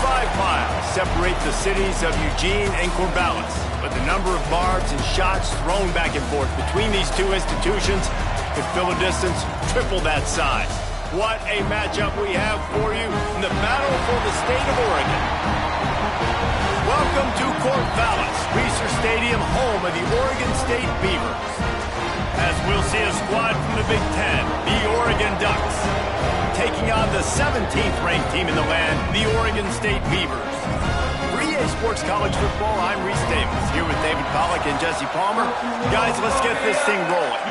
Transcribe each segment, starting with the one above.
miles separate the cities of Eugene and Corvallis, but the number of barbs and shots thrown back and forth between these two institutions could fill a distance triple that size. What a matchup we have for you in the battle for the state of Oregon. Welcome to Corvallis, Reser Stadium, home of the Oregon State Beavers. As we'll see a squad from the Big Ten, the Oregon Ducks, taking on the 17th ranked team in the land, the Oregon State Beavers. For EA Sports College Football, I'm Reese Davis, here with David Pollack and Jesse Palmer. Guys, let's get this thing rolling.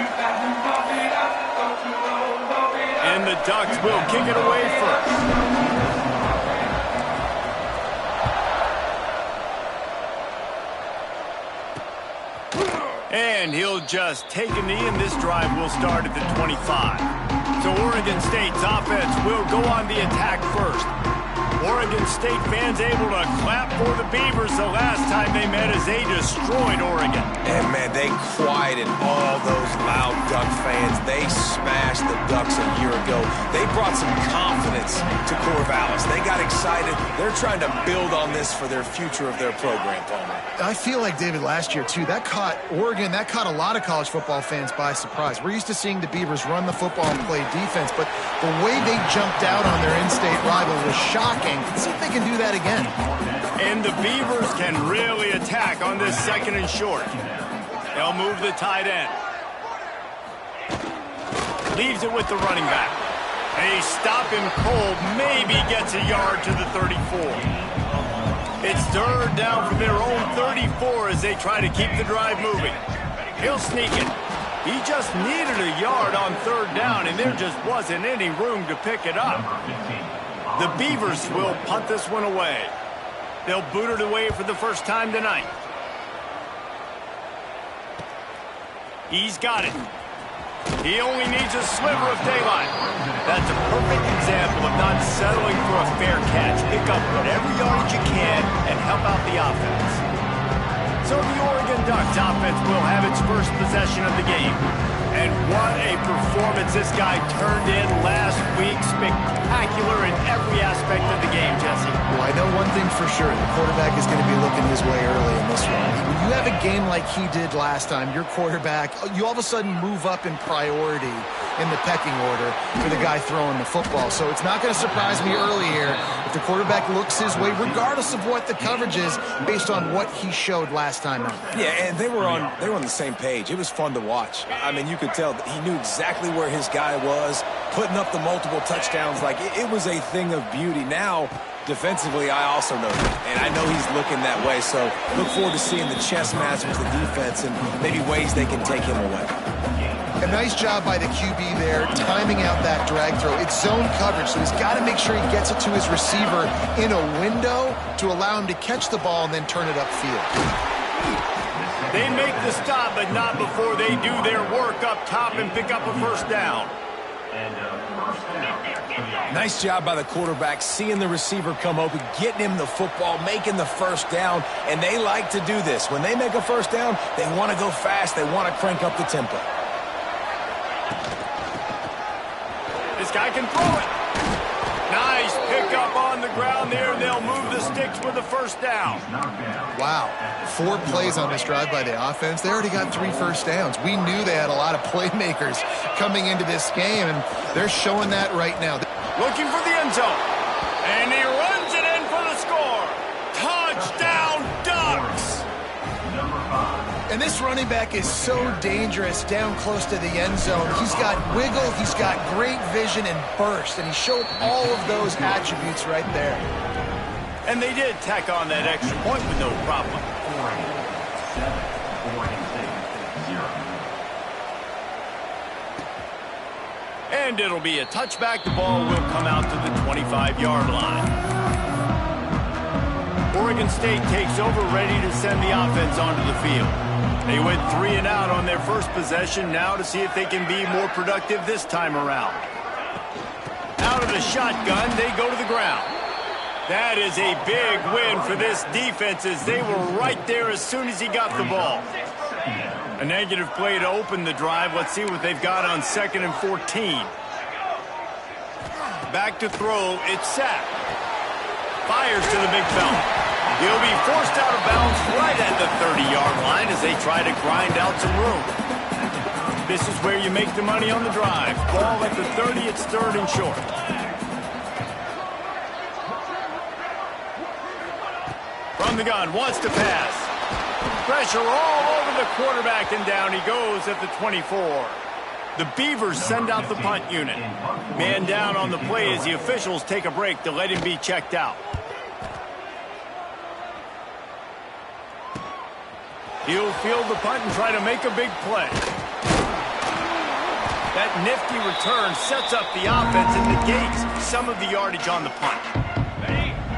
And the Ducks will kick it away first. And he'll just take a knee, and this drive will start at the 25. So Oregon State's offense will go on the attack first. Oregon State fans able to clap for the Beavers the last time they met as they destroyed Oregon. And, man, they quieted all those loud Duck fans. They smashed the Ducks a year ago. They brought some confidence to Corvallis. They got excited. They're trying to build on this for their future of their program, Palmer. I feel like, David, last year, too, that caught Oregon, that caught a lot of college football fans by surprise. We're used to seeing the Beavers run the football and play defense, but the way they jumped out on their in-state rival was shocking. Let's see if they can do that again. And the Beavers can really attack on this second and short. They'll move the tight end. Leaves it with the running back. They stop him cold, maybe gets a yard to the 34. It's third down from their own 34 as they try to keep the drive moving. He'll sneak it. He just needed a yard on third down, and there just wasn't any room to pick it up. The Beavers will punt this one away. They'll boot it away for the first time tonight. He's got it. He only needs a sliver of daylight. That's a perfect example of not settling for a fair catch. Pick up whatever yardage you can and help out the offense. So the Oregon Ducks offense will have its first possession of the game. And what a performance this guy turned in last week. Spectacular in every aspect of the game, Jesse. Well, I know one thing for sure. The quarterback is going to be looking his way early in this one. When you have a game like he did last time, your quarterback, you all of a sudden move up in priority in the pecking order for the guy throwing the football. So it's not going to surprise me early here if the quarterback looks his way, regardless of what the coverage is, based on what he showed last time out. Yeah, and they were on the same page. It was fun to watch. I mean, you could tell that he knew exactly where his guy was, putting up the multiple touchdowns. Like, it was a thing of beauty. Now, defensively, I also know that, and I know he's looking that way. So look forward to seeing the chess match with the defense and maybe ways they can take him away. A nice job by the QB there, timing out that drag throw. It's zone coverage, so he's got to make sure he gets it to his receiver in a window to allow him to catch the ball and then turn it upfield. They make the stop, but not before they do their work up top and pick up a first down. Nice job by the quarterback, seeing the receiver come open, getting him the football, making the first down, and they like to do this. When they make a first down, they want to go fast. They want to crank up the tempo. This guy can throw it. Nice pickup on the ground there. They'll move the sticks with the first down. Wow. 4 plays on this drive by the offense. They already got 3 first downs. We knew they had a lot of playmakers coming into this game, and they're showing that right now. Looking for the end zone. And he runs it in for the score. Touchdown, Ducks! And this running back is so dangerous down close to the end zone. He's got wiggle, he's got great vision and burst, and he showed all of those attributes right there. And they did tack on that extra point with no problem. And it'll be a touchback. The ball will come out to the 25-yard line. Oregon State takes over, ready to send the offense onto the field. They went 3 and out on their first possession, now to see if they can be more productive this time around. Out of the shotgun, they go to the ground. That is a big win for this defense as they were right there as soon as he got the ball. A negative play to open the drive. Let's see what they've got on 2nd and 14. Back to throw, it's sacked. fires to the big fella. He'll be forced out of bounds right at the 30-yard line as they try to grind out some room. This is where you make the money on the drive. Ball at the 30, it's 3rd and short. From the gun, wants to pass. Pressure all over the quarterback, and down he goes at the 24. The Beavers send out the punt unit. Man down on the play as the officials take a break to let him be checked out. He'll field the punt and try to make a big play. That nifty return sets up the offense and negates some of the yardage on the punt.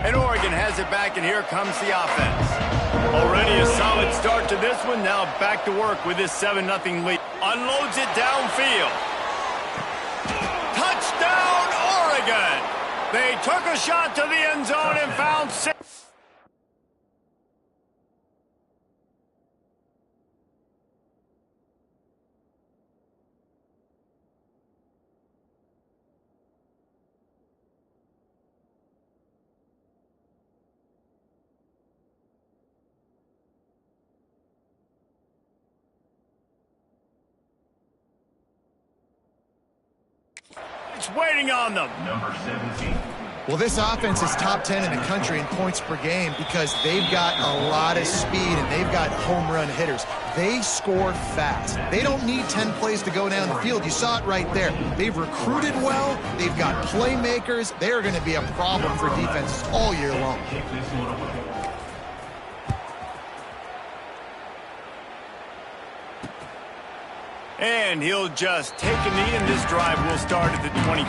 And Oregon has it back, and here comes the offense. Already a solid start to this one. Now back to work with this 7-0 lead. Unloads it downfield. Touchdown, Oregon! They took a shot to the end zone and found 6. Waiting on them. Number 17. Well, this offense is top 10 in the country in points per game because they've got a lot of speed and they've got home run hitters. They score fast. They don't need 10 plays to go down the field. You saw it right there. They've recruited well. They've got playmakers. They're going to be a problem for defenses all year long. And he'll just take a knee, and this drive will start at the 25.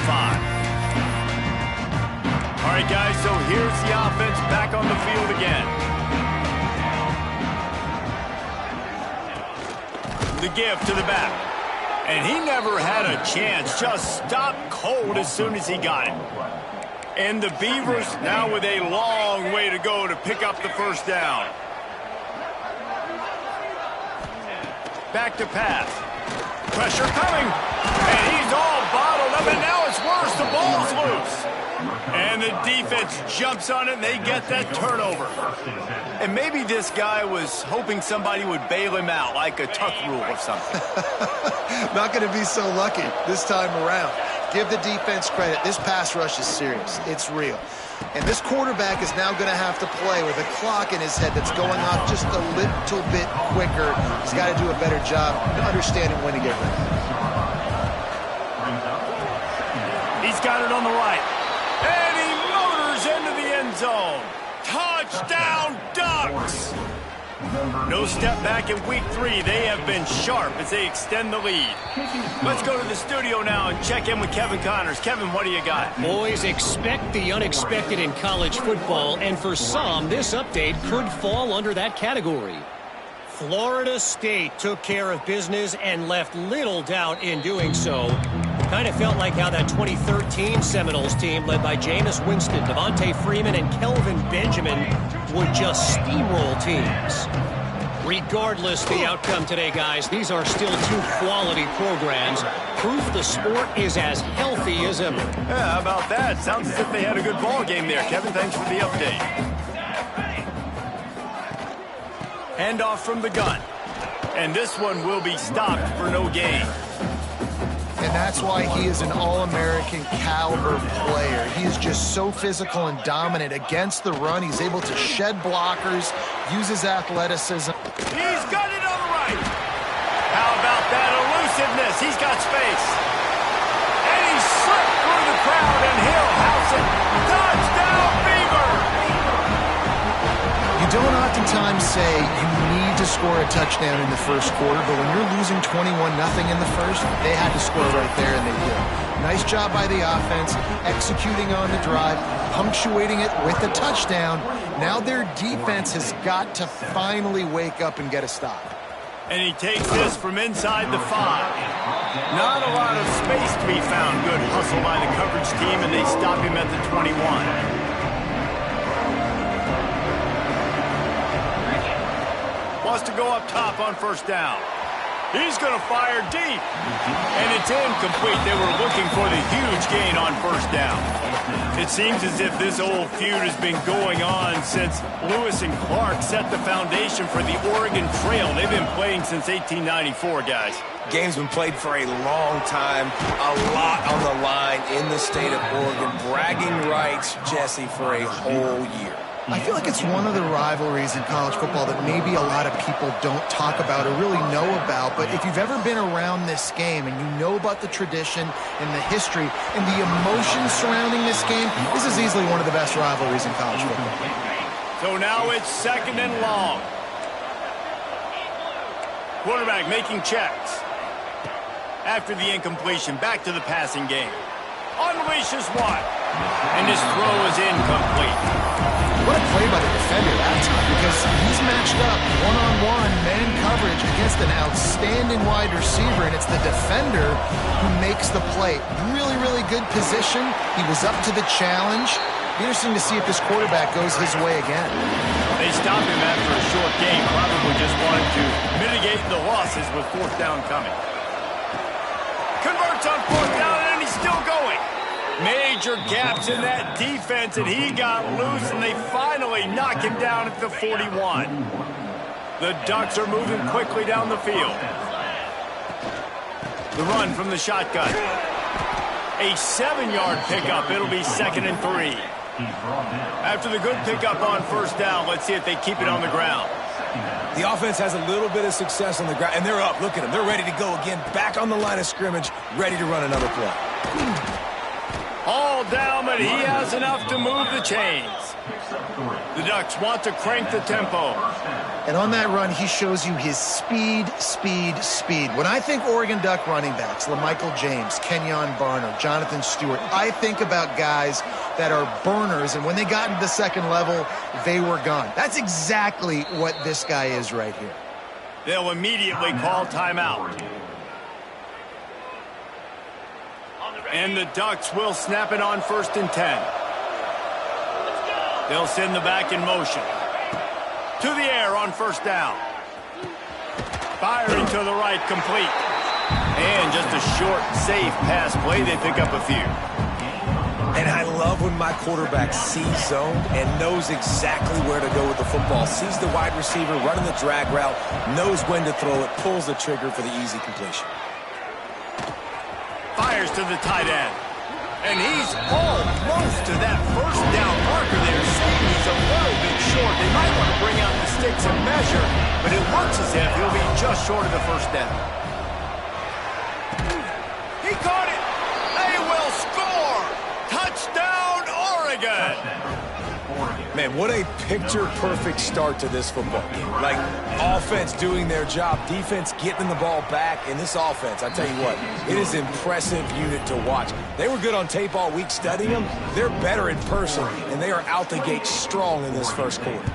All right, guys, so here's the offense back on the field again. The give to the back. And he never had a chance. Just stopped cold as soon as he got it. And the Beavers now with a long way to go to pick up the first down. Back to pass. Pressure coming, and he's all bottled up, and now it's worse. The ball's loose. And the defense jumps on it, and they get that turnover. And maybe this guy was hoping somebody would bail him out, like a tuck rule or something. Not going to be so lucky this time around. Give the defense credit. This pass rush is serious. It's real. And this quarterback is now going to have to play with a clock in his head that's going off just a little bit quicker. He's got to do a better job understanding when to get ready. He's got it on the right. And he motors into the end zone. Touchdown, Ducks! No step back in week 3. They have been sharp as they extend the lead. Let's go to the studio now and check in with Kevin Connors. Kevin, what do you got? Boys, expect the unexpected in college football, and for some, this update could fall under that category. Florida State took care of business and left little doubt in doing so. Kind of felt like how that 2013 Seminoles team, led by Jameis Winston, Devontae Freeman, and Kelvin Benjamin, would just steamroll teams. Regardless the outcome today, guys, these are still 2 quality programs. Proof the sport is as healthy as ever. Yeah, how about that? Sounds as if they had a good ball game there. Kevin, thanks for the update. Handoff from the gun. And this one will be stopped for no gain. And that's why he is an All-American caliber player. He is just so physical and dominant against the run. He's able to shed blockers, use his athleticism. He's got it on the right. How about that elusiveness? He's got space. And he slipped through the crowd, and he'll house it. Touchdown, Beaver! You don't oftentimes say you need to score a touchdown in the first quarter, but when you're losing 21-0 in the first, they had to score right there, and they did. Nice job by the offense, executing on the drive, punctuating it with a touchdown. Now their defense has got to finally wake up and get a stop. And he takes this from inside the 5. Not a lot of space to be found. Good hustle by the coverage team, and they stop him at the 21. Wants to go up top on first down. He's going to fire deep. And it's incomplete. They were looking for the huge gain on first down. It seems as if this old feud has been going on since Lewis and Clark set the foundation for the Oregon Trail. They've been playing since 1894, guys. Game's been played for a long time, a lot on the line in the state of Oregon. Bragging rights, Jesse, for a whole year. I feel like it's one of the rivalries in college football that maybe a lot of people don't talk about or really know about. But if you've ever been around this game and you know about the tradition and the history and the emotion surrounding this game, this is easily one of the best rivalries in college football. So now it's 2nd and long. Quarterback making checks. After the incompletion, back to the passing game. Unleashes one. And his throw is incomplete. What a play by the defender that time, because he's matched up one-on-one man coverage against an outstanding wide receiver, and it's the defender who makes the play. Really, really good position. He was up to the challenge. Be interesting to see if this quarterback goes his way again. They stopped him after a short game, probably just wanted to mitigate the losses with 4th down coming. Converts on 4th down, and he's still going. Major gaps in that defense, and he got loose, and they finally knock him down at the 41. The Ducks are moving quickly down the field. The run from the shotgun. A 7-yard pickup. It'll be 2nd and 3. After the good pickup on 1st down, let's see if they keep it on the ground. The offense has a little bit of success on the ground, and they're up. Look at them. They're ready to go again. Back on the line of scrimmage, ready to run another play. All down, but he has enough to move the chains. The Ducks want to crank the tempo. And on that run, he shows you his speed, speed, speed. When I think Oregon Duck running backs, LaMichael James, Kenyon Barner, Jonathan Stewart, I think about guys that are burners, and when they got into the second level, they were gone. That's exactly what this guy is right here. They'll immediately call timeout. And the Ducks will snap it on 1st and 10. They'll send the back in motion. To the air on 1st down. Firing to the right, complete. And just a short, safe pass play. They pick up a few. And I love when my quarterback sees zone and knows exactly where to go with the football. Sees the wide receiver running the drag route, knows when to throw it, pulls the trigger for the easy completion. Fires to the tight end. And he's almost to that 1st down marker there. Saying he's a little bit short. They might want to bring out the sticks and measure, but it looks as if he'll be just short of the 1st down. He caught it. They will score. Touchdown, Oregon. Man, what a picture-perfect start to this football game. Like, offense doing their job, defense getting the ball back, and this offense, I tell you what, it is an impressive unit to watch. They were good on tape all week studying them. They're better in person, and they are out the gate strong in this 1st quarter.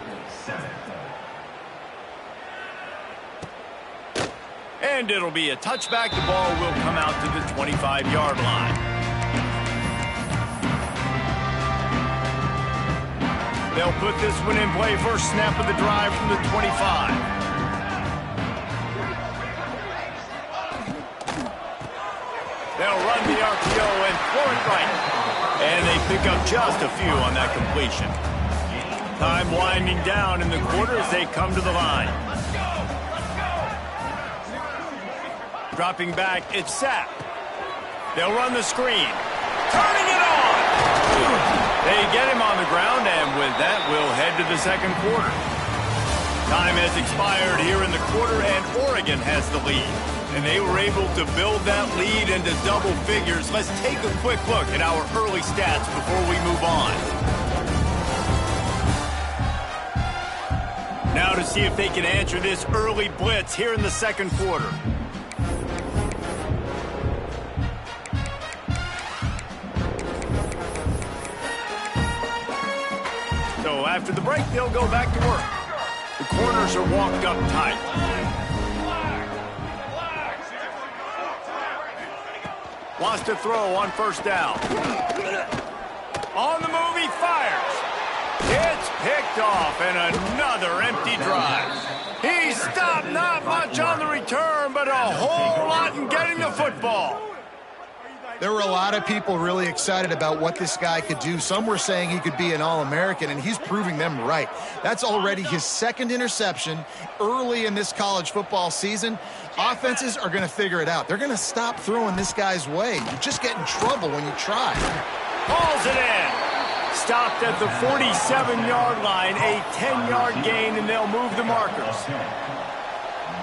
And it'll be a touchback. The ball will come out to the 25-yard line. They'll put this one in play. First snap of the drive from the 25. They'll run the RPO and throw it right. And they pick up just a few on that completion. Time winding down in the quarter as they come to the line. Dropping back, it's Sapp. They'll run the screen. Turning it on! They get him on the ground, and with that, we'll head to the 2nd quarter. Time has expired here in the quarter, and Oregon has the lead. And they were able to build that lead into double figures. Let's take a quick look at our early stats before we move on. Now to see if they can answer this early blitz here in the 2nd quarter. So after the break, they'll go back to work. The corners are walked up tight. Lost a throw on 1st down. On the move, he fires. It's picked off, and another empty drive. He stopped not much on the return, but a whole lot in getting the football. There were a lot of people really excited about what this guy could do. Some were saying he could be an All-American, and he's proving them right. That's already his second interception early in this college football season. Offenses are going to figure it out. They're going to stop throwing this guy's way. You just get in trouble when you try. Hauls it in. Stopped at the 47-yard line, a 10-yard gain, and they'll move the markers.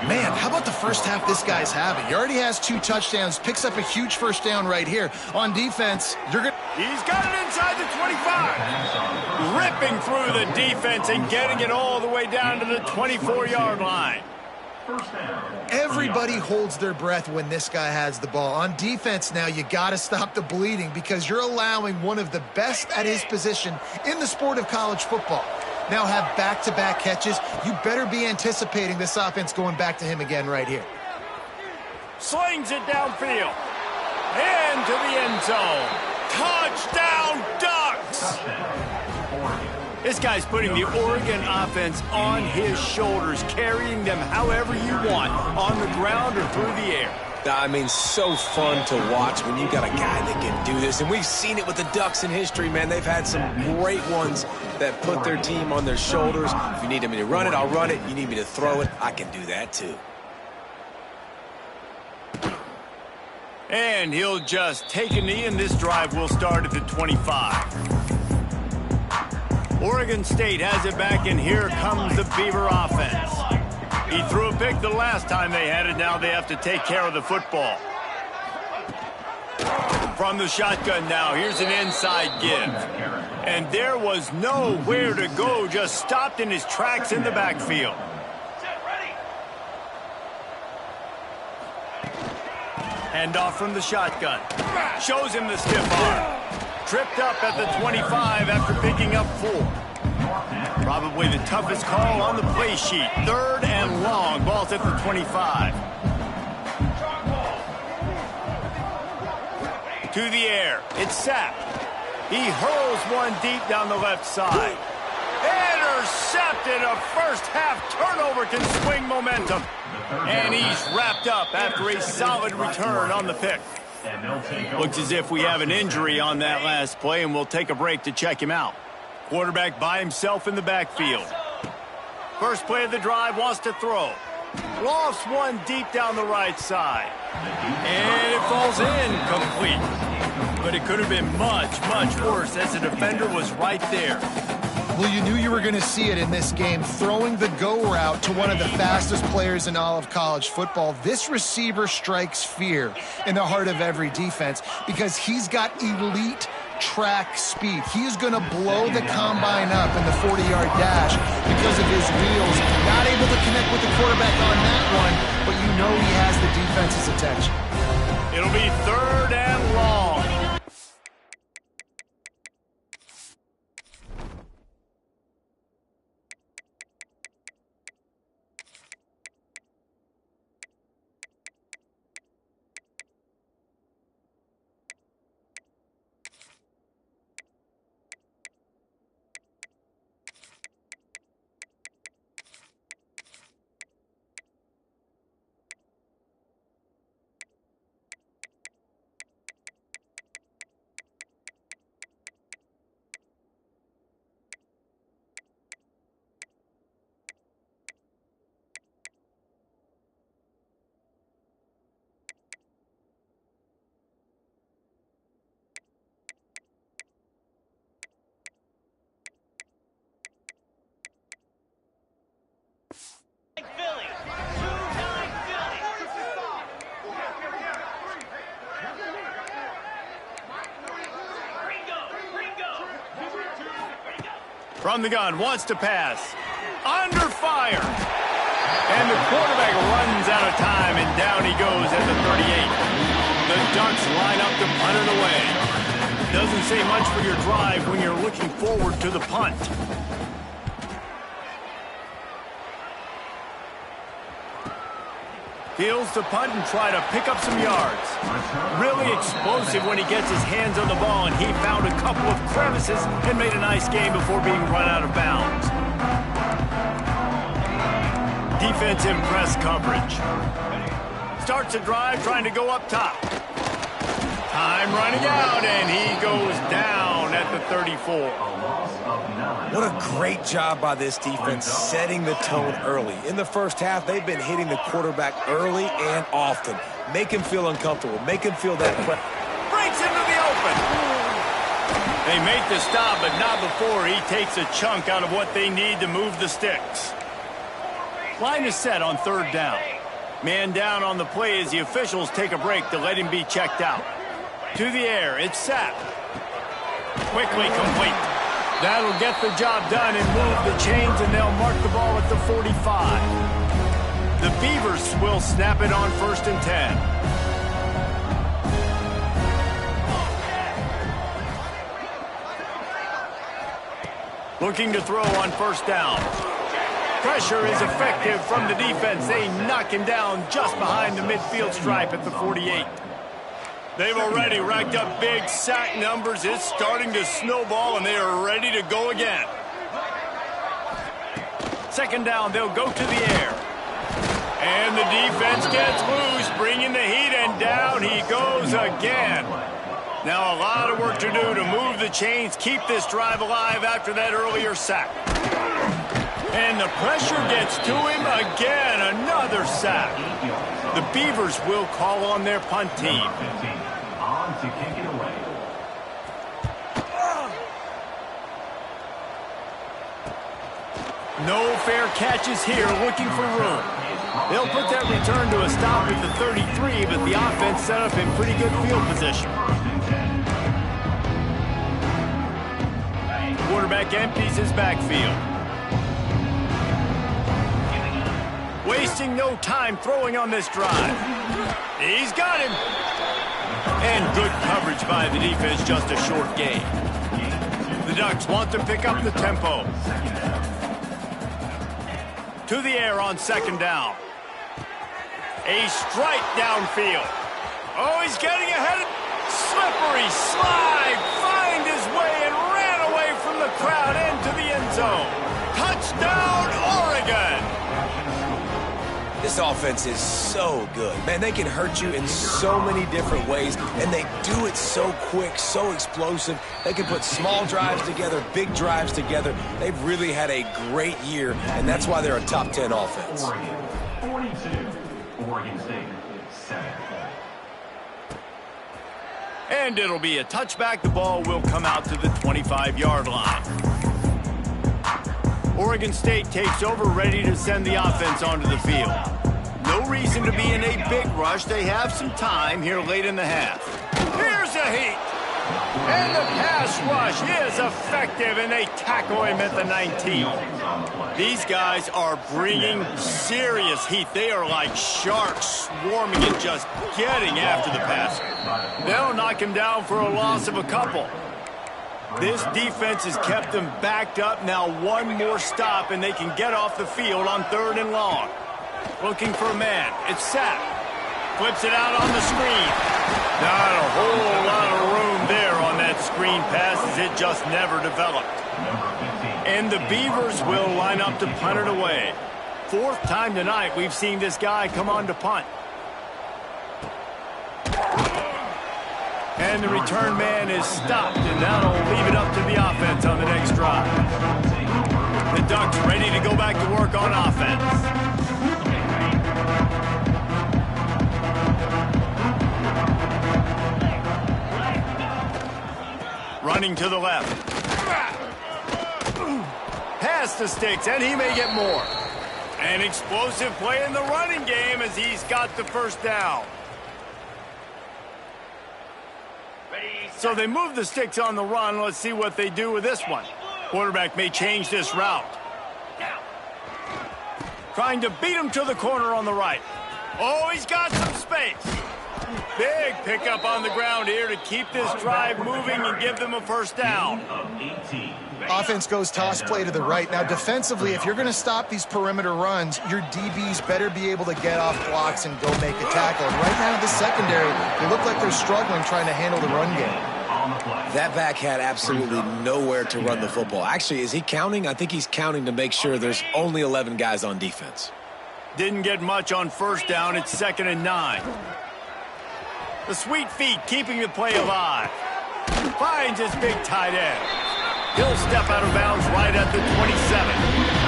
Man, how about the first half this guy's having? He already has 2 touchdowns, picks up a huge first down right here. On defense, he's got it inside the 25. Ripping through the defense and getting it all the way down to the 24-yard line. Everybody holds their breath when this guy has the ball. On defense now, you got to stop the bleeding because you're allowing one of the best at his position in the sport of college football. Now have back-to-back catches. You better be anticipating this offense going back to him again right here. Slings it downfield. Into the end zone. Touchdown, Ducks! This guy's putting the Oregon offense on his shoulders, carrying them however you want, on the ground or through the air. I mean, so fun to watch when you got a guy that can do this. And we've seen it with the Ducks in history, man. They've had some great ones that put their team on their shoulders. If you need me to run it, I'll run it. You need me to throw it, I can do that too. And he'll just take a knee, and this drive will start at the 25. Oregon State has it back, and here comes the Beaver offense. He threw a pick the last time they had it. Now they have to take care of the football. From the shotgun now, here's an inside give. And there was nowhere to go, just stopped in his tracks in the backfield. Handoff from the shotgun. Shows him the stiff arm. Tripped up at the 25 after picking up 4. Probably the toughest call on the play sheet. 3rd and long. Ball's at the 25. To the air. It's sapped. He hurls one deep down the left side. Intercepted. A first half turnover can swing momentum. And he's wrapped up after a solid return on the pick. Looks as if we have an injury on that last play, and we'll take a break to check him out. Quarterback by himself in the backfield. First play of the drive, wants to throw. Lofts one deep down the right side. And it falls in complete. But it could have been much, much worse as the defender was right there. Well, you knew you were going to see it in this game, throwing the go route to one of the fastest players in all of college football. This receiver strikes fear in the heart of every defense because he's got elite track speed. He is going to blow the combine up in the 40-yard dash because of his wheels. Not able to connect with the quarterback on that one, but you know he has the defense's attention. It'll be 3rd and long. From the gun, wants to pass. Under fire. And the quarterback runs out of time, and down he goes at the 38. The Ducks line up to punt it away. Doesn't say much for your drive when you're looking forward to the punt. Fields to punt and try to pick up some yards. Really explosive when he gets his hands on the ball, and he found a couple of crevices and made a nice game before being run out of bounds. Defensive press coverage. Starts a drive trying to go up top. Time running out, and he goes down at the 34. What a great job by this defense setting the tone early. In the first half, they've been hitting the quarterback early and often. Make him feel uncomfortable. Make him feel that pressure. Breaks into the open. They make the stop, but not before he takes a chunk out of what they need to move the sticks. Line is set on third down. Man down on the play as the officials take a break to let him be checked out. To the air, it's Sapp. Quickly complete. That'll get the job done and move the chains, and they'll mark the ball at the 45. The Beavers will snap it on 1st and 10. Looking to throw on 1st down. Pressure is effective from the defense. They knock him down just behind the midfield stripe at the 48. They've already racked up big sack numbers. It's starting to snowball, and they are ready to go again. 2nd down, they'll go to the air. And the defense gets loose, bringing the heat, and down he goes again. Now a lot of work to do to move the chains, keep this drive alive after that earlier sack. And the pressure gets to him again, another sack. The Beavers will call on their punt team. On to kick it away. No fair catches here, looking for room. They'll put that return to a stop at the 33, but the offense set up in pretty good field position. Quarterback empties his backfield. Wasting no time throwing on this drive. He's got him. And good coverage by the defense, just a short gain. The Ducks want to pick up the tempo. To the air on 2nd down. A strike downfield. Oh, he's getting ahead. Slippery slide. Find his way and ran away from the crowd into the end zone. Touchdown, Oregon. This offense is so good. Man, they can hurt you in so many different ways, and they do it so quick, so explosive. They can put small drives together, big drives together. They've really had a great year, and that's why they're a top 10 offense. Oregon, 42. Oregon State, 7. And it'll be a touchback. The ball will come out to the 25-yard line. Oregon State takes over, ready to send the offense onto the field. No reason to be in a big rush. They have some time here late in the half. Here's a heat. And the pass rush is effective, and they tackle him at the 19. These guys are bringing serious heat. They are like sharks swarming and just getting after the passer. They'll knock him down for a loss of a couple. This defense has kept them backed up. Now one more stop, and they can get off the field on 3rd and long. Looking for a man. It's Sapp. Flips it out on the screen. Not a whole lot of room there on that screen pass, as it just never developed. And the Beavers will line up to punt it away. 4th time tonight we've seen this guy come on to punt. And the return man is stopped, and that'll leave it up to the offense on the next drive. The Ducks ready to go back to work on offense. Running to the left. Past the sticks, and he may get more. An explosive play in the running game as he's got the 1st down. So they move the sticks on the run. Let's see what they do with this one. Quarterback may change this route. Trying to beat him to the corner on the right. Oh, he's got some space. Big pickup on the ground here to keep this drive moving and give them a first down. Offense goes toss play to the right. Now, defensively, if you're going to stop these perimeter runs, your DBs better be able to get off blocks and go make a tackle. And right now, the secondary, they look like they're struggling trying to handle the run game. That back had absolutely nowhere to run the football. Actually, is he counting? I think he's counting to make sure there's only 11 guys on defense. Didn't get much on first down. It's 2nd and 9. The sweet feet keeping the play alive. Finds his big tight end. He'll step out of bounds right at the 27.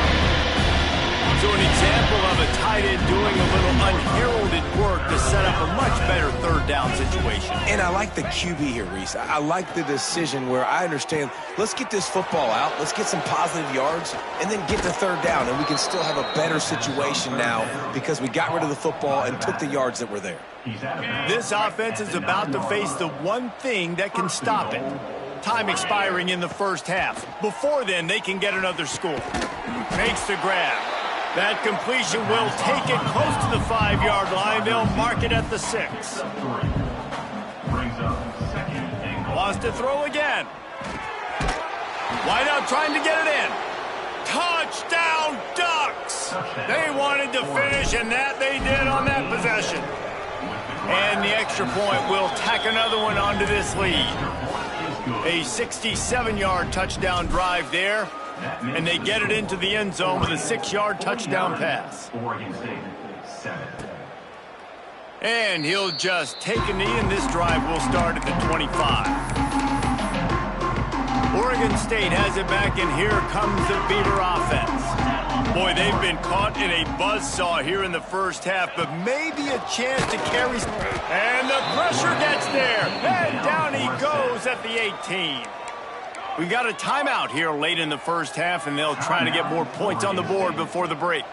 So an example of a tight end doing a little unheralded work to set up a much better third down situation. And I like the QB here, Reese. I like the decision where I understand, let's get this football out, let's get some positive yards, and then get to third down, and we can still have a better situation now because we got rid of the football and took the yards that were there. This offense is about to face the one thing that can stop it. Time expiring in the first half. Before then, they can get another score. Makes the grab. That completion will take it close to the 5-yard line. They'll mark it at the 6. Wants to throw again. Wide out trying to get it in. Touchdown, Ducks! They wanted to finish, and that they did on that possession. And the extra point will tack another one onto this lead. A 67-yard touchdown drive there. And they get it into the end zone with a 6-yard touchdown pass. And he'll just take a knee, and this drive will start at the 25. Oregon State has it back, and here comes the Beaver offense. Boy, they've been caught in a buzzsaw here in the first half, but maybe a chance to carry. And the pressure gets there. And down he goes at the 18. We got a timeout here late in the first half, and they'll try to get more points on the board before the break.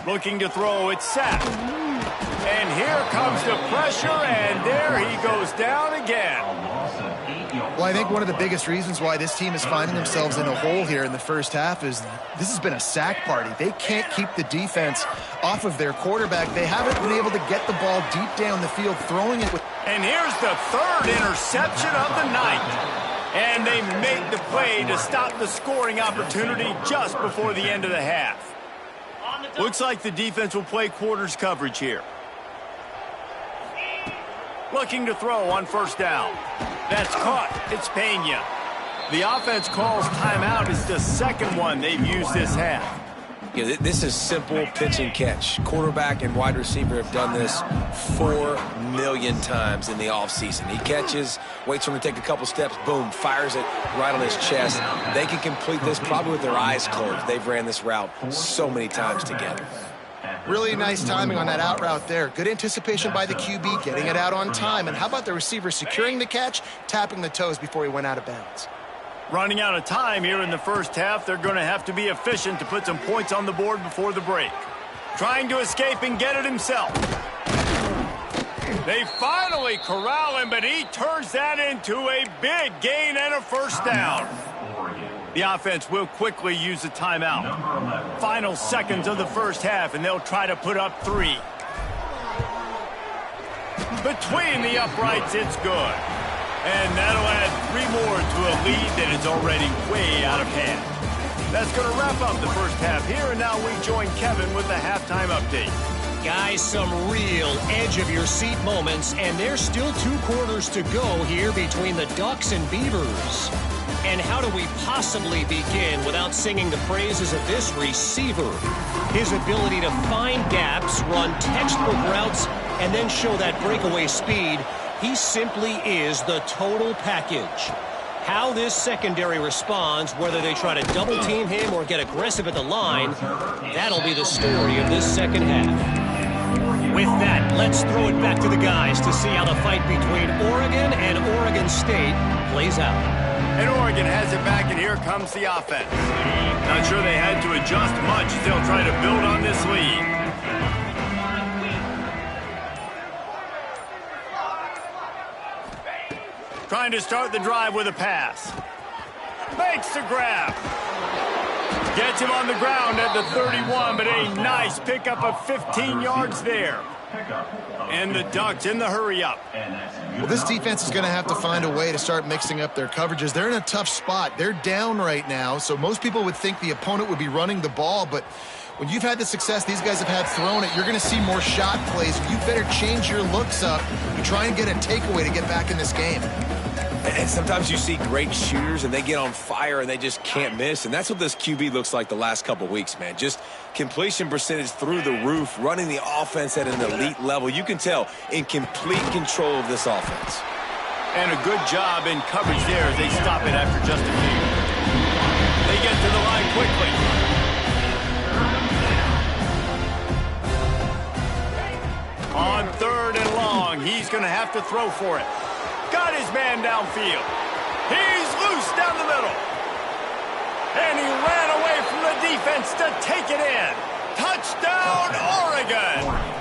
Looking to throw, it's set. And here comes the pressure, and there he goes down again. Well, I think one of the biggest reasons why this team is finding themselves in a hole here in the first half is this has been a sack party. They can't keep the defense off of their quarterback. They haven't been able to get the ball deep down the field, throwing it with... And here's the third interception of the night. And they make the play to stop the scoring opportunity just before the end of the half. Looks like the defense will play quarters coverage here. Looking to throw on first down. That's caught. It's Pena. The offense calls timeout. It's the second one they've used this half. Yeah, this is simple pitch and catch. Quarterback and wide receiver have done this 4 million times in the offseason. He catches, waits for him to take a couple steps, boom, fires it right on his chest. They can complete this probably with their eyes closed. They've ran this route so many times together. Really nice timing on that out route there. Good anticipation by the QB, getting it out on time. And how about the receiver securing the catch, tapping the toes before he went out of bounds? Running out of time here in the first half. They're going to have to be efficient to put some points on the board before the break. Trying to escape and get it himself. They finally corral him, but he turns that into a big gain and a first down. The offense will quickly use a timeout. Final seconds of the first half, and they'll try to put up 3. Between the uprights, it's good. And that'll add 3 more to a lead that is already way out of hand. That's going to wrap up the first half here, and now we join Kevin with the halftime update. Guys, some real edge-of-your-seat moments, and there's still 2 quarters to go here between the Ducks and Beavers. And how do we possibly begin without singing the praises of this receiver? His ability to find gaps, run textbook routes, and then show that breakaway speed. He simply is the total package. How this secondary responds, whether they try to double-team him or get aggressive at the line, that'll be the story of this second half. With that, let's throw it back to the guys to see how the fight between Oregon and Oregon State plays out. And Oregon has it back, and here comes the offense. Not sure they had to adjust much as they'll try to build on this lead. Trying to start the drive with a pass. Makes the grab. Gets him on the ground at the 31, but a nice pickup of 15 yards there. And the Ducks in the hurry-up. Well, this defense is going to have to find a way to start mixing up their coverages. They're in a tough spot. They're down right now, so most people would think the opponent would be running the ball, but when you've had the success these guys have had throwing it, you're going to see more shot plays. You better change your looks up and try and get a takeaway to get back in this game. And sometimes you see great shooters and they get on fire and they just can't miss. And that's what this QB looks like the last couple weeks, man. Just completion percentage through the roof, running the offense at an elite level. You can tell in complete control of this offense. And a good job in coverage there as they stop it after just a few. They get to the line quickly. On 3rd and long, he's going to have to throw for it. Got his man downfield. He's loose down the middle. And he ran away from the defense to take it in. Touchdown, Oregon!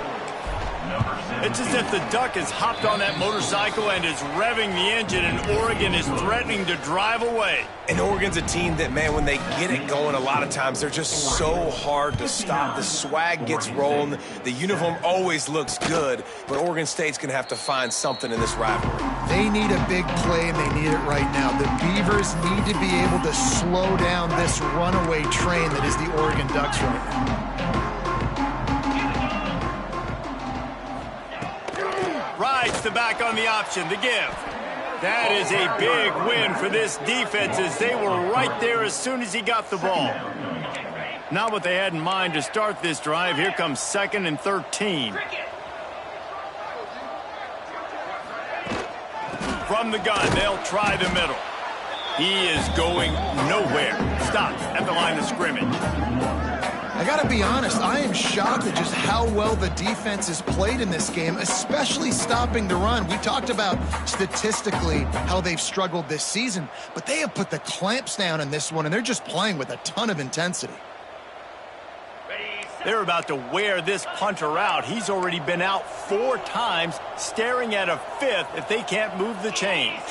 It's as if the Duck has hopped on that motorcycle and is revving the engine, and Oregon is threatening to drive away. And Oregon's a team that, man, when they get it going, a lot of times they're just so hard to stop. The swag gets rolling. The uniform always looks good, but Oregon State's going to have to find something in this rivalry. They need a big play, and they need it right now. The Beavers need to be able to slow down this runaway train that is the Oregon Ducks right now. Rides the back on the option, the give. That is a big win for this defense as they were right there as soon as he got the ball. Not what they had in mind to start this drive. Here comes 2nd and 13. From the gun, they'll try the middle. He is going nowhere. Stops at the line of scrimmage. I got to be honest, I am shocked at just how well the defense has played in this game, especially stopping the run. We talked about statistically how they've struggled this season, but they have put the clamps down in this one, and they're just playing with a ton of intensity. They're about to wear this punter out. He's already been out 4 times, staring at a 5th if they can't move the chains.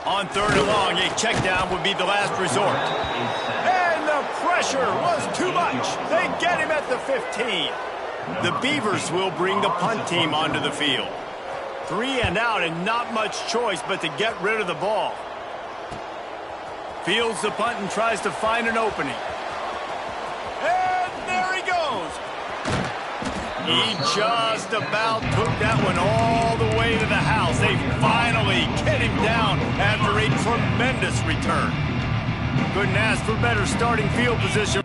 On 3rd and long, a check down would be the last resort. And the pressure was too much. They get him at the 15. The Beavers will bring the punt team onto the field. 3 and out and not much choice but to get rid of the ball. Fields the punt and tries to find an opening. And there he goes. He just about took that one all the way to the house. They finally get him down after a tremendous return. Couldn't ask for better starting field position.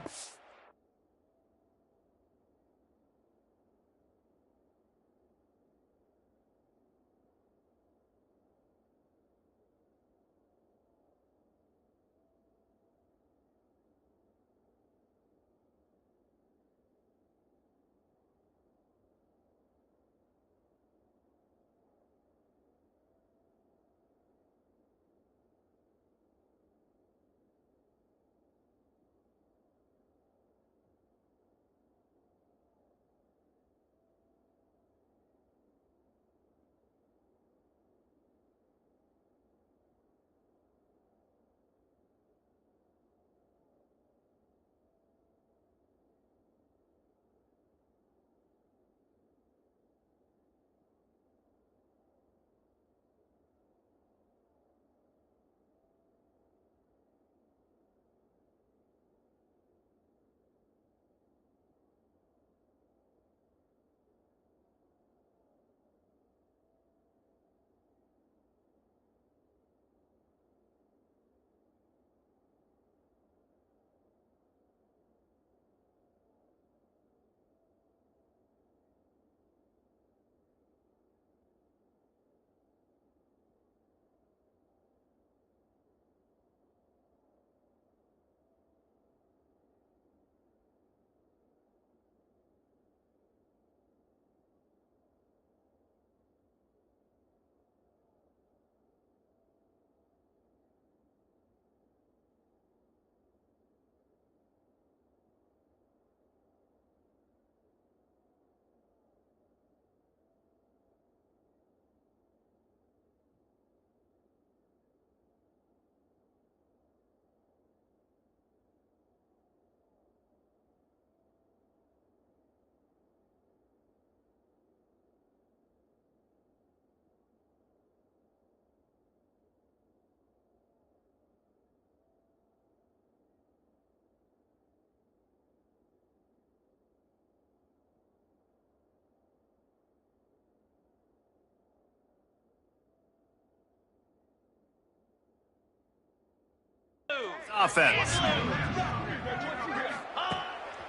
Offense.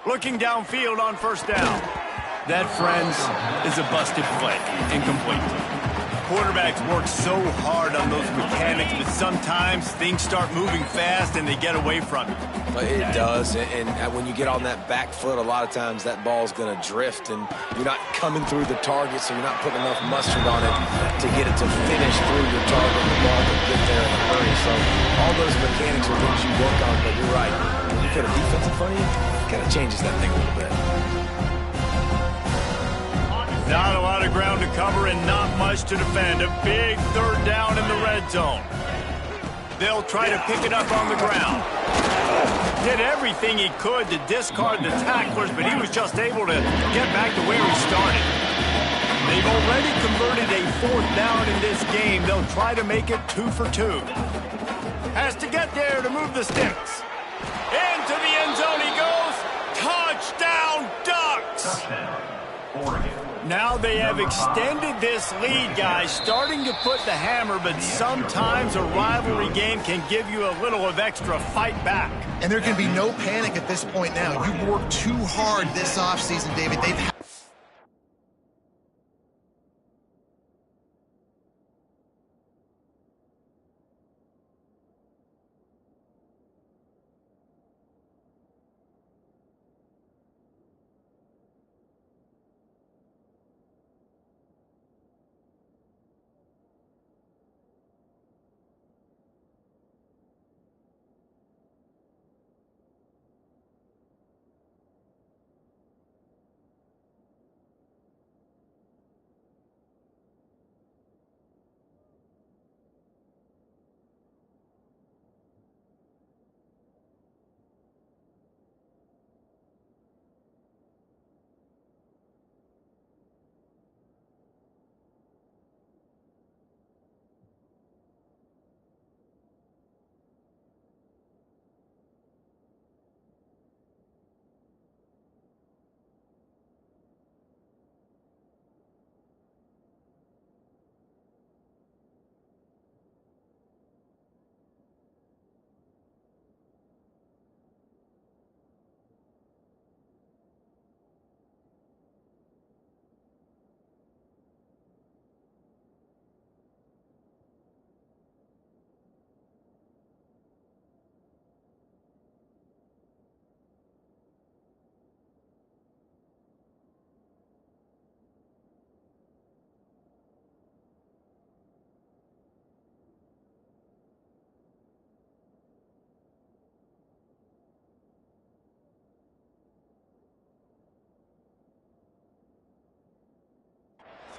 Looking downfield on first down. That, friends, is a busted play. Incomplete. Quarterbacks work so hard on those mechanics, but sometimes things start moving fast and they get away from you. It does, and when you get on that back foot, a lot of times that ball's going to drift, and you're not coming through the target, so you're not putting enough mustard on it to get it to finish through your target, and the ball can get there in a hurry. So all those mechanics are things you work on, but you're right. When you put a defense in front of you, it kind of changes that thing a little bit. Not a lot of ground to cover and not much to defend. A big third down in the red zone. They'll try to pick it up on the ground. Did everything he could to discard the tacklers, but he was just able to get back to where he started. They've already converted a fourth down in this game. They'll try to make it 2 for 2. Has to get there to move the sticks. Into the end zone he goes. Touchdown, Ducks! Oregon. Now they have extended this lead, guys, starting to put the hammer, but sometimes a rivalry game can give you a little of extra fight back. And there can be no panic at this point now. You've worked too hard this offseason, David. They've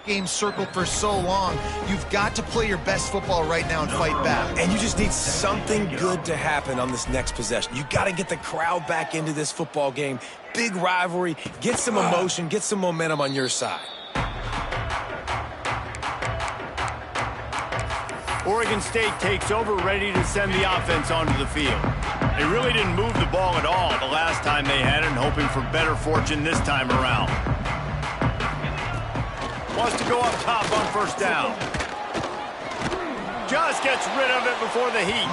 game circled for so long. You've got to play your best football right now and fight back. And you just need something good to happen on this next possession. You got to get the crowd back into this football game. Big rivalry. Get some emotion. Get some momentum on your side. Oregon State takes over, ready to send the offense onto the field. They really didn't move the ball at all the last time they had it, and hoping for better fortune this time around. Wants to go up top on first down. Just gets rid of it before the heat.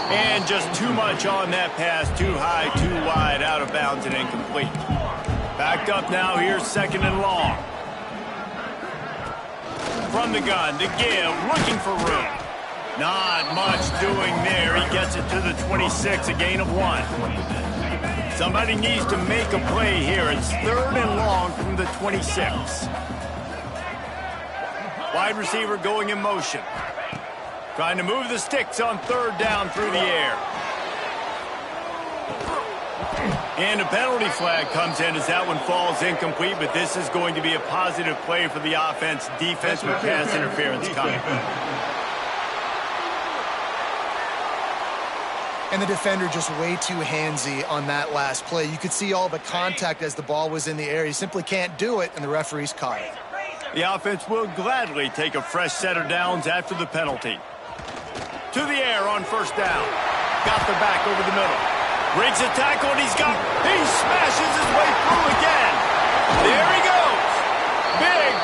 And just too much on that pass. Too high, too wide, out of bounds, and incomplete. Backed up now. Here's second and long. From the gun to give, looking for room. Not much doing there. He gets it to the 26, a gain of 1. Somebody needs to make a play here. It's third and long from the 26. Wide receiver going in motion. Trying to move the sticks on third down through the air. And a penalty flag comes in as that one falls incomplete, but this is going to be a positive play for the offense. Defense with pass interference coming. And the defender just way too handsy on that last play. You could see all the contact as the ball was in the air. He simply can't do it, and the referee's caught it. The offense will gladly take a fresh set of downs after the penalty. To the air on first down. Got the back over the middle. Breaks a tackle, and he smashes his way through again. There he goes.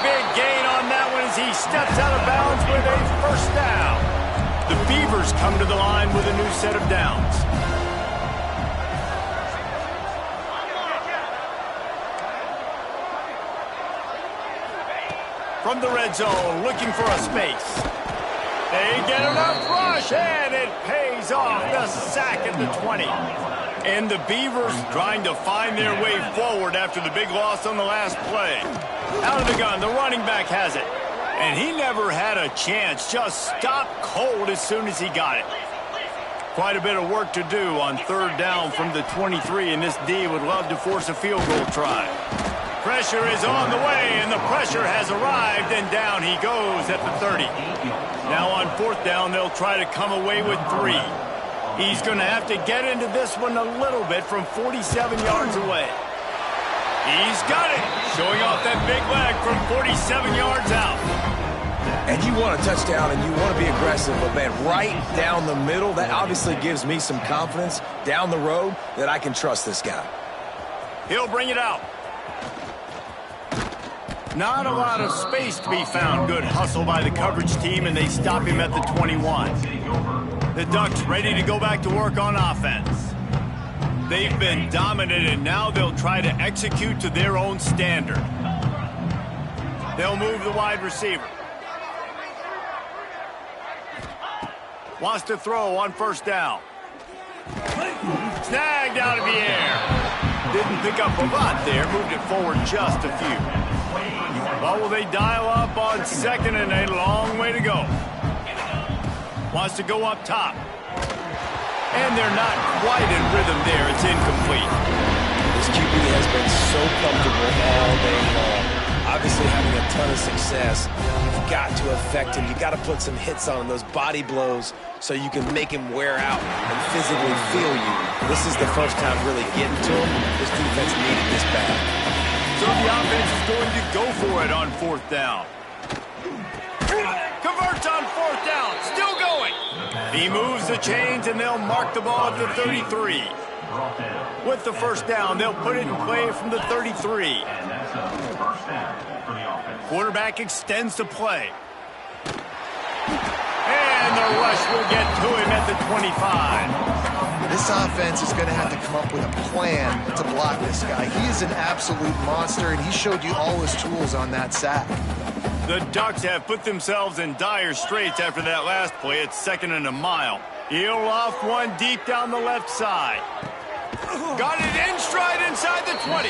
Big gain on that one as he steps out of bounds with a first down. The Beavers come to the line with a new set of downs. From the red zone, looking for a space. They get enough rush, and it pays off. The sack at the 20. And the Beavers trying to find their way forward after the big loss on the last play. Out of the gun, the running back has it. And he never had a chance, just stopped cold as soon as he got it. Quite a bit of work to do on third down from the 23, and this D would love to force a field goal try. Pressure is on the way, and the pressure has arrived, and down he goes at the 30. Now on fourth down, they'll try to come away with 3. He's going to have to get into this one a little bit from 47 yards away. He's got it, showing off that big leg from 47 yards out. And you want a touchdown, and you want to be aggressive, but, man, right down the middle, that obviously gives me some confidence down the road that I can trust this guy. He'll bring it out. Not a lot of space to be found. Good hustle by the coverage team, and they stop him at the 21. The Ducks ready to go back to work on offense. They've been dominant, and now they'll try to execute to their own standard. They'll move the wide receiver. Wants to throw on first down. Snagged out of the air. Didn't pick up a lot there. Moved it forward just a few. Well, will they dial up on second and a long way to go? Wants to go up top. And they're not quite in rhythm there. It's incomplete. This QB has been so comfortable all day long. Obviously having a ton of success. You've got to affect him. You've got to put some hits on him, those body blows, so you can make him wear out and physically feel you. This is the first time really getting to him. This defense needed this bad. So the offense is going to go for it on fourth down. Converts on fourth down. Still going. He moves the chains, and they'll mark the ball at the 33. With the first down, they'll put it in play from the 33. Quarterback extends the play. And the rush will get to him at the 25. This offense is going to have to come up with a plan to block this guy. He is an absolute monster, and he showed you all his tools on that sack. The Ducks have put themselves in dire straits after that last play. It's second and a mile. He'll loft one deep down the left side. Got it in stride inside the 20.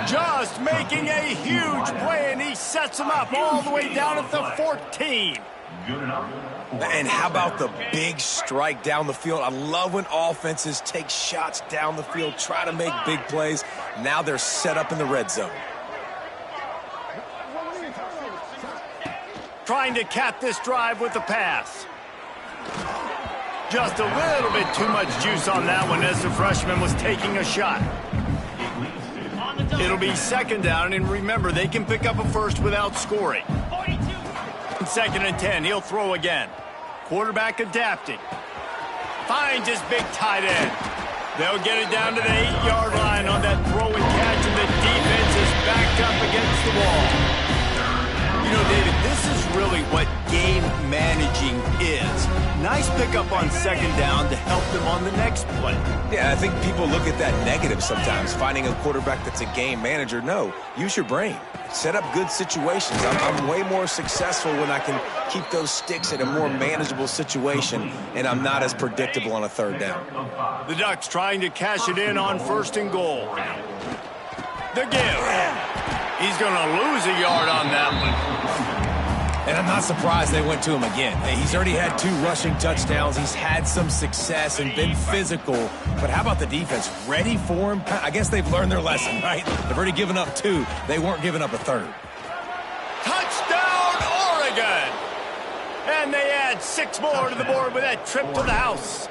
Just making a huge play, and he sets him up all the way down at the 14. And how about the big strike down the field? I love when offenses take shots down the field, try to make big plays. Now they're set up in the red zone. Trying to cap this drive with the pass. Just a little bit too much juice on that one as the freshman was taking a shot. It'll be second down, and remember, they can pick up a first without scoring. Second and 10, he'll throw again. Quarterback adapting. Finds his big tight end. They'll get it down to the 8-yard line on that throw and catch, and the defense is backed up against the wall. You know, David, this is really what game managing is. Nice pickup on second down to help them on the next play. Yeah, I think people look at that negative sometimes, finding a quarterback that's a game manager. No, use your brain. Set up good situations. I'm way more successful when I can keep those sticks in a more manageable situation, and I'm not as predictable on a third down. The Ducks trying to cash it in on first and goal. The give. He's going to lose a yard on that one. And I'm not surprised they went to him again. He's already had 2 rushing touchdowns. He's had some success and been physical. But how about the defense? Ready for him? I guess they've learned their lesson, right? They've already given up 2. They weren't giving up a third. Touchdown, Oregon! And they add 6 more to the board with that trip to the house.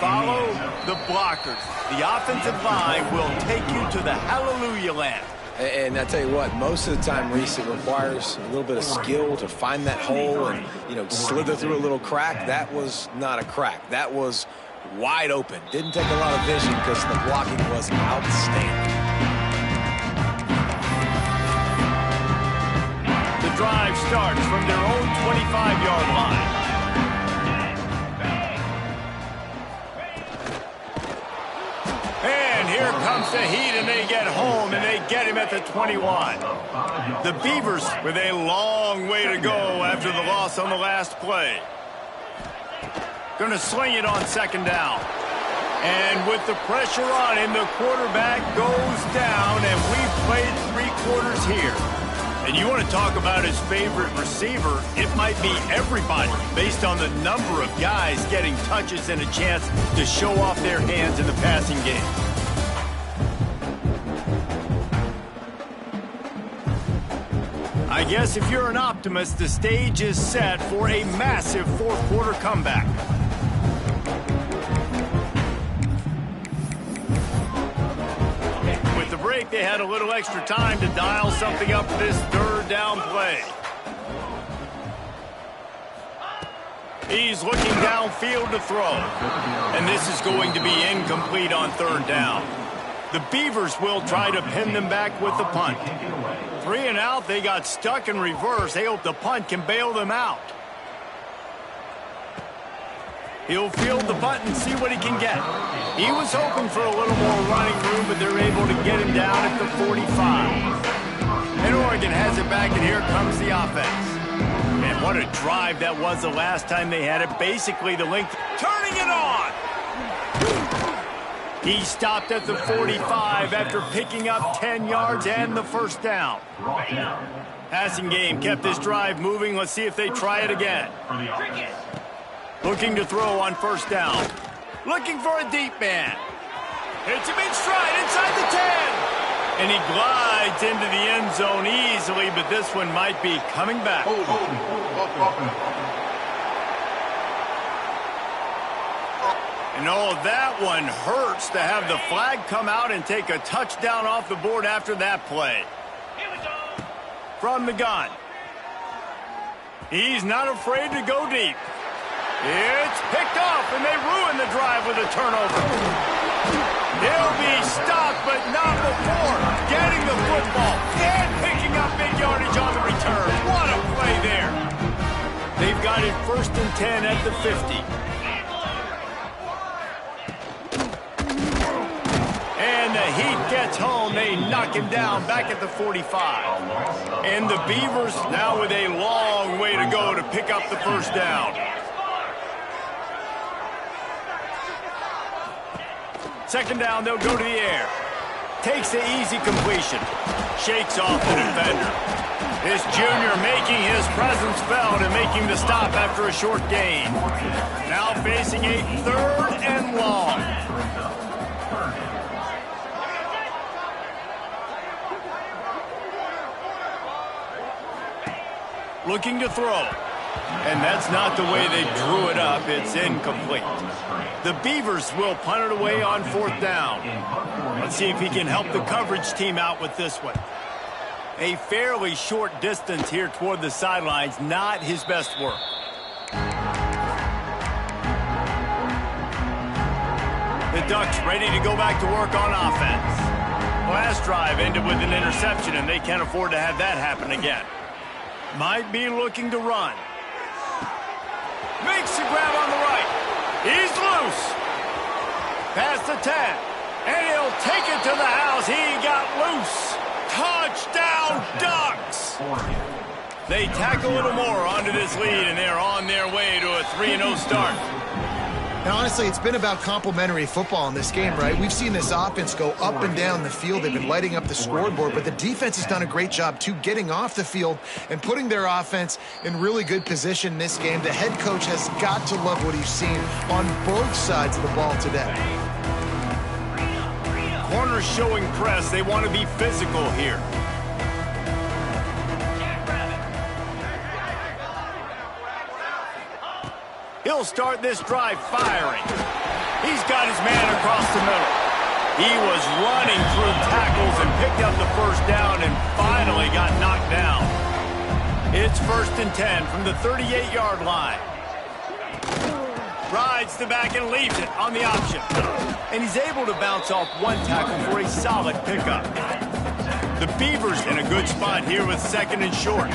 Follow the blockers. The offensive line will take you to the hallelujah land. And I tell you what, most of the time, Reese, it requires a little bit of skill to find that hole and, slither through a little crack. That was not a crack. That was wide open. Didn't take a lot of vision because the blocking was outstanding. The drive starts from their own 25-yard line. comes the heat, and they get home, and they get him at the 21. The Beavers with a long way to go after the loss on the last play. Going to sling it on second down. And with the pressure on him, the quarterback goes down, and we've played 3 quarters here. And you want to talk about his favorite receiver, it might be everybody based on the number of guys getting touches and a chance to show off their hands in the passing game. I guess if you're an optimist, the stage is set for a massive fourth-quarter comeback. With the break, they had a little extra time to dial something up for this third down play. He's looking downfield to throw. And this is going to be incomplete on third down. The Beavers will try to pin them back with the punt. 3 and out, they got stuck in reverse. They hope the punt can bail them out. He'll field the punt and see what he can get. He was hoping for a little more running room, but they're able to get him down at the 45. And Oregon has it back, and here comes the offense. And what a drive that was the last time they had it. Basically the length. Turning it on! He stopped at the 45 after picking up 10 yards and the first down. Passing game kept this drive moving. Let's see if they try it again. Looking to throw on first down. Looking for a deep man. Hits him in stride inside the 10. And he glides into the end zone easily, but this one might be coming back. And oh, that one hurts to have the flag come out and take a touchdown off the board after that play. From the gun. He's not afraid to go deep. It's picked off, and they ruin the drive with a turnover. He'll be stopped, but not before getting the football and picking up big yardage on the return. What a play there. They've got it 1st and 10 at the 50. And the Heat gets home. They knock him down back at the 45. And the Beavers now with a long way to go to pick up the first down. Second down, they'll go to the air. Takes the easy completion. Shakes off the defender. This junior making his presence felt and making the stop after a short gain. Now facing a 3rd and long. Looking to throw. And that's not the way they drew it up. It's incomplete. The Beavers will punt it away on 4th down. Let's see if he can help the coverage team out with this one. A fairly short distance here toward the sidelines. Not his best work. The Ducks ready to go back to work on offense. Last drive ended with an interception, and they can't afford to have that happen again. Might be looking to run. Makes the grab on the right. He's loose. Past the 10. And he'll take it to the house. He got loose. Touchdown, Ducks. They tack a little more onto this lead, and they're on their way to a 3-0 start. And honestly, it's been about complementary football in this game, right? We've seen this offense go up and down the field. They've been lighting up the scoreboard, but the defense has done a great job, too, getting off the field and putting their offense in really good position in this game. The head coach has got to love what he's seen on both sides of the ball today. Corners showing press. They want to be physical here. He'll start this drive firing. He's got his man across the middle. He was running through tackles and picked up the first down and finally got knocked down. It's 1st and 10 from the 38-yard line. Rides the back and leaves it on the option. And he's able to bounce off one tackle for a solid pickup. The Beavers in a good spot here with 2nd and short.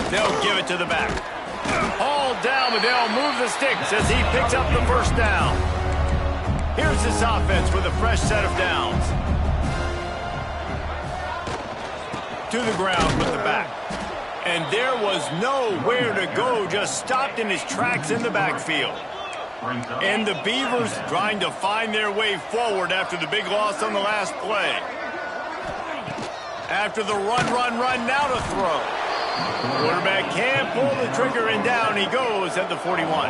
They'll give it to the back. Hauled down, but they'll move the sticks as he picks up the first down. Here's this offense with a fresh set of downs. To the ground with the back. And there was nowhere to go, just stopped in his tracks in the backfield. And the Beavers trying to find their way forward after the big loss on the last play. After the run, now to throw. Quarterback can't pull the trigger, and down he goes at the 41.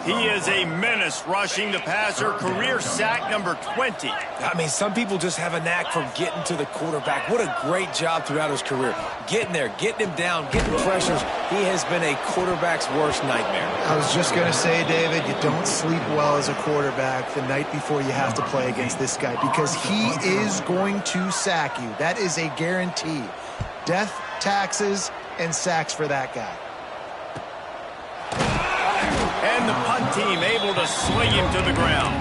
He is a menace rushing the passer, career sack number 20. I mean, some people just have a knack for getting to the quarterback. What a great job throughout his career. Getting there, getting him down, getting pressures. He has been a quarterback's worst nightmare. I was just going to say, David, you don't sleep well as a quarterback the night before you have to play against this guy because he is going to sack you. That is a guarantee. Death, taxes, and sacks for that guy. And the punt team able to sling him to the ground.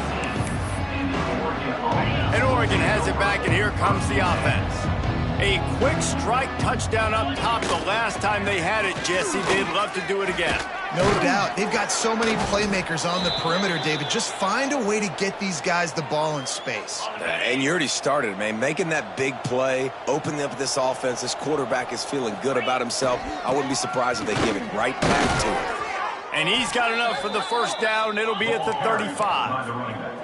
And Oregon has it back, and here comes the offense. A quick strike touchdown up top the last time they had it, Jesse. They'd love to do it again. No doubt. They've got so many playmakers on the perimeter, David. Just find a way to get these guys the ball in space. And you already started, man. Making that big play, opening up this offense. This quarterback is feeling good about himself. I wouldn't be surprised if they give it right back to him. And he's got enough for the first down. It'll be at the 35.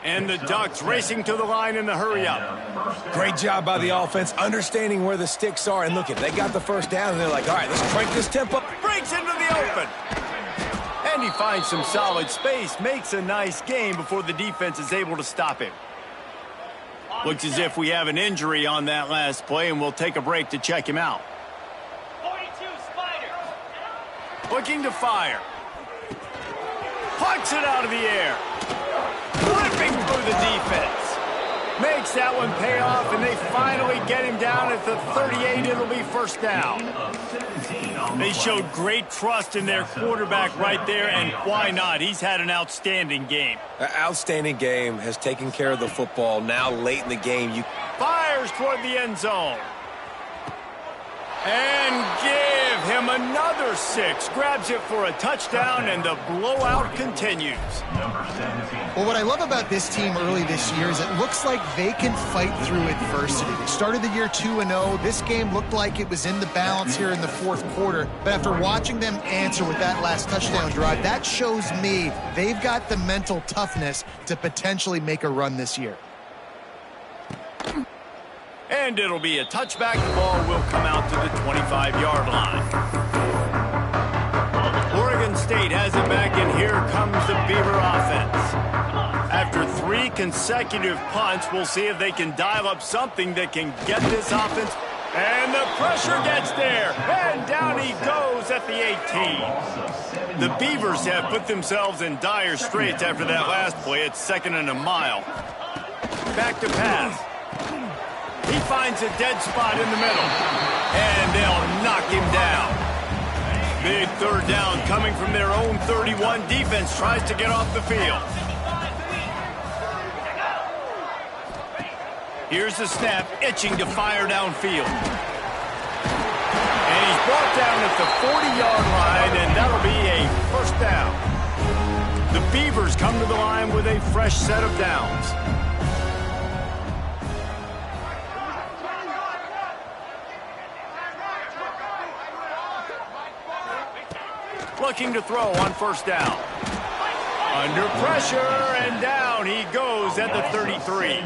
And the Ducks racing to the line in the hurry-up. Great job by the offense, understanding where the sticks are. And look, they got the first down, and they're like, all right, let's crank this tempo. Breaks into the open. And he finds some solid space, makes a nice game before the defense is able to stop him. Looks as if we have an injury on that last play, and we'll take a break to check him out. 42 Spider. Looking to fire. Pucks it out of the air. Ripping through the defense. Makes that one pay off, and they finally get him down at the 38. It'll be first down. They showed great trust in their quarterback right there, and why not? He's had an outstanding game. Outstanding game, has taken care of the football. Now late in the game, you Fires toward the end zone. And give him another 6. Grabs it for a touchdown, and the blowout continues. Well, what I love about this team early this year is it looks like they can fight through adversity. They started the year 2-0. This game looked like it was in the balance here in the fourth quarter. But after watching them answer with that last touchdown drive, that shows me they've got the mental toughness to potentially make a run this year. And it'll be a touchback. The ball will come out to the 25-yard line. Oregon State has it back, and here comes the Beaver offense. After 3 consecutive punts, we'll see if they can dial up something that can get this offense. And the pressure gets there. And down he goes at the 18. The Beavers have put themselves in dire straits after that last play. It's 2nd and a mile. Back to pass. He finds a dead spot in the middle. And they'll knock him down. Big third down coming from their own 31. Defense tries to get off the field. Here's the snap, itching to fire downfield. And he's brought down at the 40-yard line, and that'll be a first down. The Beavers come to the line with a fresh set of downs. Looking to throw on first down. Under pressure, and down he goes at the 33.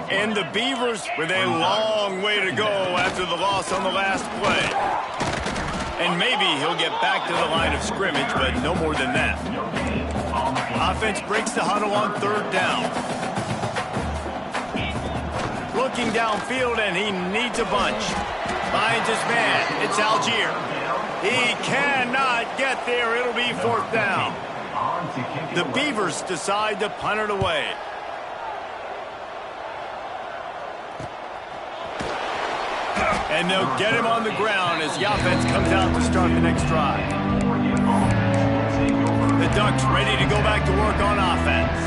And the Beavers with a long way to go after the loss on the last play. And maybe he'll get back to the line of scrimmage, but no more than that. Offense breaks the huddle on third down. Looking downfield, and he needs a bunch. Finds his man. It's Algier. He cannot get there. It'll be fourth down. The Beavers decide to punt it away. And they'll get him on the ground as the offense comes out to start the next drive. The Ducks ready to go back to work on offense.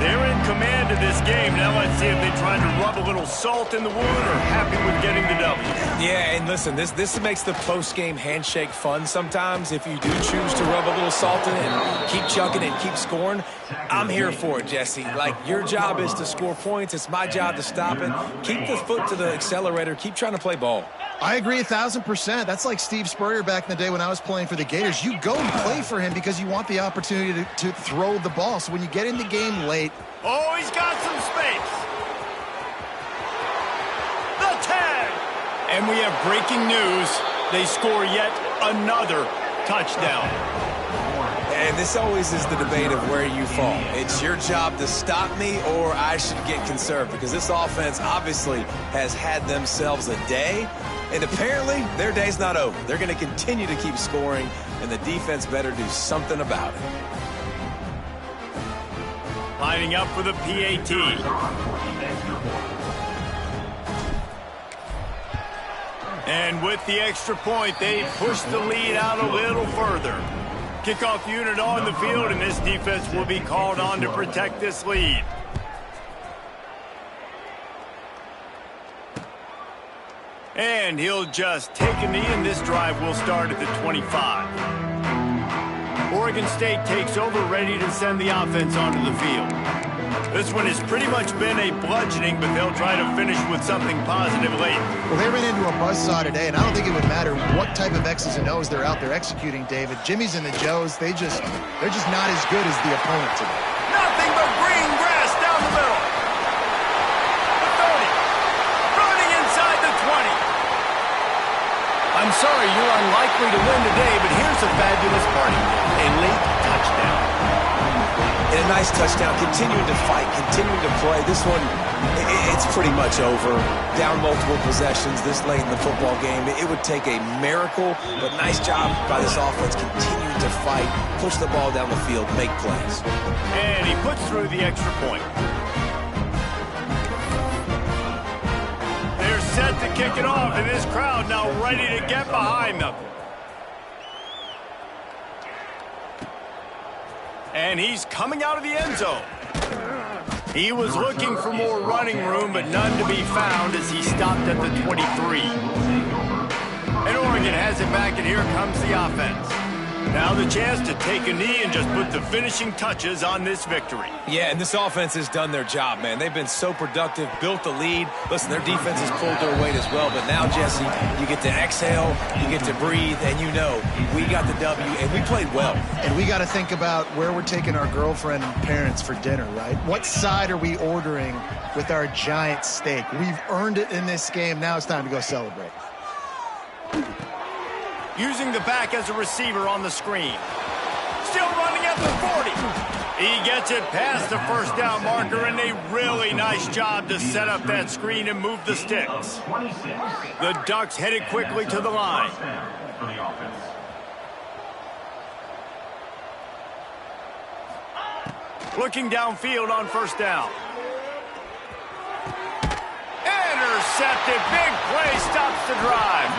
They're in command of this game. Now let's see if they try to rub a little salt in the wound or happy with getting the W. Yeah, and listen, this makes the post-game handshake fun sometimes. If you do choose to rub a little salt in it and keep chucking and keep scoring, I'm here for it, Jesse. Like, your job is to score points. It's my job to stop it. Keep the foot to the accelerator. Keep trying to play ball. I agree 1,000%. That's like Steve Spurrier back in the day when I was playing for the Gators. You go and play for him because you want the opportunity to throw the ball. So when you get in the game late. Oh, he's got some space. The tag. And we have breaking news. They score yet another touchdown. And this always is the debate of where you fall. It's your job to stop me, or I should get conserved, because this offense obviously has had themselves a day, and apparently their day's not over. They're going to continue to keep scoring, and the defense better do something about it. Lining up for the PAT. And with the extra point, they push the lead out a little further. Kickoff unit on the field, and this defense will be called on to protect this lead. And he'll just take a knee, and this drive will start at the 25. Oregon State takes over, ready to send the offense onto the field. This one has pretty much been a bludgeoning, but they'll try to finish with something positive late. Well, they ran into a buzzsaw today, and I don't think it would matter what type of X's and O's they're out there executing, David. Jimmy's and the Joes, they're just not as good as the opponent today. Nothing but green grass down the middle. The 30. Running inside the 20. I'm sorry, you're unlikely to win today, but here's a fabulous party. A late touchdown. And a nice touchdown, continuing to fight, continuing to play. This one, it's pretty much over. Down multiple possessions this late in the football game. It would take a miracle, but nice job by this offense continuing to fight, push the ball down the field, make plays. And he puts through the extra point. They're set to kick it off, and this crowd now ready to get behind them. And he's coming out of the end zone. He was looking for more running room, but none to be found as he stopped at the 23. And Oregon has it back, and here comes the offense. Now the chance to take a knee and just put the finishing touches on this victory. Yeah, and this offense has done their job, man. They've been so productive, built the lead. Listen, their defense has pulled their weight as well. But now, Jesse, you get to exhale, you get to breathe, and you know we got the W, and we played well. And we got to think about where we're taking our girlfriend and parents for dinner, right? What side are we ordering with our giant steak? We've earned it in this game. Now it's time to go celebrate. Using the back as a receiver on the screen. Still running at the 40. He gets it past the first down marker, and a really nice job to set up that screen and move the sticks. The Ducks headed quickly to the line. Looking downfield on first down. Intercepted. Big play stops the drive.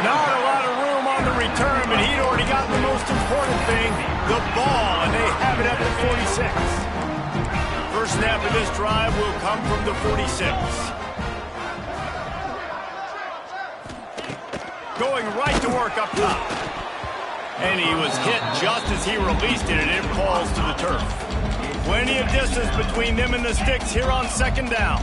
Not a lot of room on the return, but he'd already gotten the most important thing, the ball, and they have it at the 46. First snap of this drive will come from the 46. Going right to work up top. And he was hit just as he released it, and it falls to the turf. Plenty of distance between them and the sticks here on second down.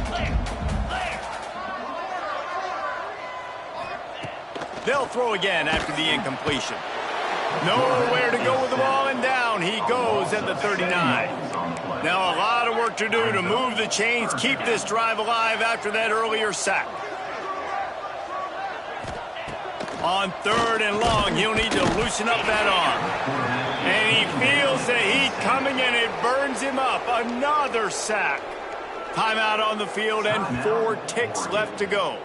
They'll throw again after the incompletion. Nowhere to go with the ball, and down he goes at the 39. Now a lot of work to do to move the chains, keep this drive alive after that earlier sack. On third and long, he'll need to loosen up that arm. And he feels the heat coming, and it burns him up. Another sack. Timeout on the field, and 4 ticks left to go.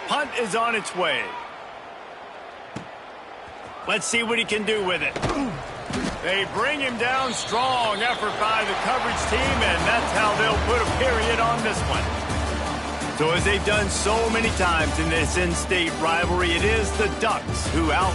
Punt is on its way. Let's see what he can do with it. They bring him down. Strong effort by the coverage team, and that's how they'll put a period on this one. So as they've done so many times in this in-state rivalry, it is the Ducks who out